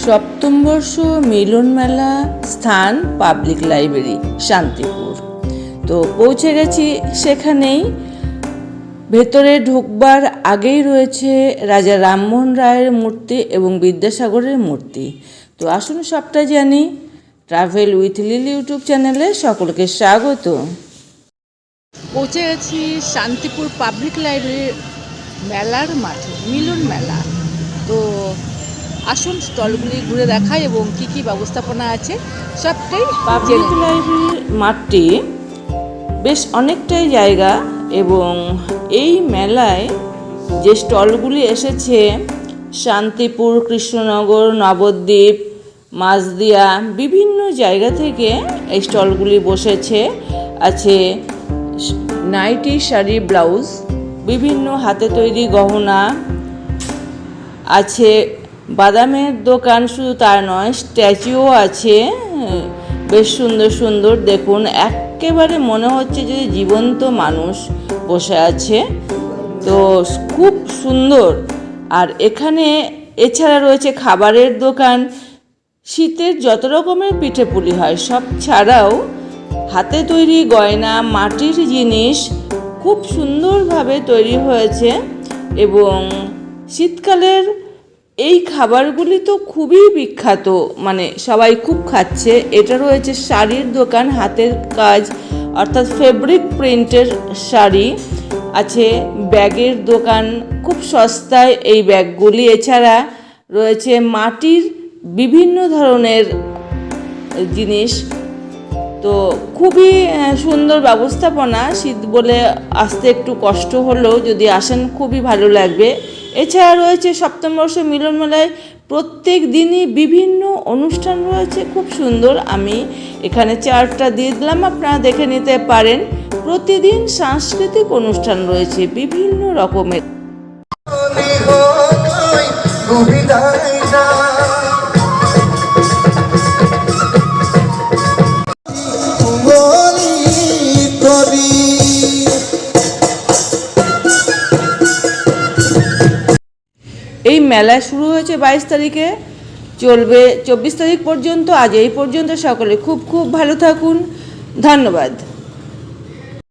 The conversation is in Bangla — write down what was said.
সপ্তম বর্ষ মিলন মেলা স্থান পাবলিক লাইব্রেরি শান্তিপুর। তো পৌঁছে গেছি সেখানেই। ভেতরে ঢুকবার আগেই রয়েছে রাজা রামমোহন রায়ের মূর্তি এবং বিদ্যাসাগরের মূর্তি। তো আসুন সবটা জানি। ট্রাভেল উইথ লিলি ইউটিউব চ্যানেলে সকলকে স্বাগত। পৌঁছে গেছি শান্তিপুর পাবলিক লাইব্রেরির মেলার মাঠে, মিলন মেলা। তো আসুন স্টলগুলি ঘুরে দেখাই এবং কি কি ব্যবস্থাপনা আছে সবটাই। পাবলিক লাইব্রেরির মাঠটি বেশ অনেকটাই জায়গা এবং এই মেলায় যে স্টলগুলি এসেছে শান্তিপুর, কৃষ্ণনগর, নবদ্বীপ, মাঝদিয়া বিভিন্ন জায়গা থেকে এই স্টলগুলি বসেছে। আছে নাইটি, শাড়ি, ব্লাউজ, বিভিন্ন হাতে তৈরি গহনা আছে, বাদামের দোকান, শুধু তার নয় স্ট্যাচুও আছে বেশ সুন্দর সুন্দর। দেখুন একেবারে মনে হচ্ছে যে জীবন্ত মানুষ বসে আছে, তো খুব সুন্দর। আর এখানে এছাড়া রয়েছে খাবারের দোকান, শীতের যত রকমের পিঠেপুলি হয় সব ছাড়াও হাতে তৈরি গয়না, মাটির জিনিস খুব সুন্দরভাবে তৈরি হয়েছে এবং শীতকালের এই খাবারগুলি তো খুবই বিখ্যাত, মানে সবাই খুব খাচ্ছে। এটা রয়েছে শাড়ির দোকান, হাতের কাজ অর্থাৎ ফেব্রিক প্রিন্টের শাড়ি আছে, ব্যাগের দোকান, খুব সস্তায় এই ব্যাগগুলি। এছাড়া রয়েছে মাটির বিভিন্ন ধরনের জিনিস। তো খুবই সুন্দর ব্যবস্থাপনা। শীত বলে আসতে একটু কষ্ট হলেও যদি আসেন খুবই ভালো লাগবে। এছাড়া রয়েছে সপ্তম বর্ষ মিলন মেলায় প্রত্যেক দিনই বিভিন্ন অনুষ্ঠান রয়েছে, খুব সুন্দর। আমি এখানে চার্টটা দিয়ে দিলাম, আপনারা দেখে নিতে পারেন। প্রতিদিন সাংস্কৃতিক অনুষ্ঠান রয়েছে বিভিন্ন রকমের। এই মেলা শুরু হয়েছে 22 তারিখে, চলবে 24 তারিখ পর্যন্ত। আজ এই পর্যন্ত। সকলে খুব খুব ভালো থাকুন। ধন্যবাদ।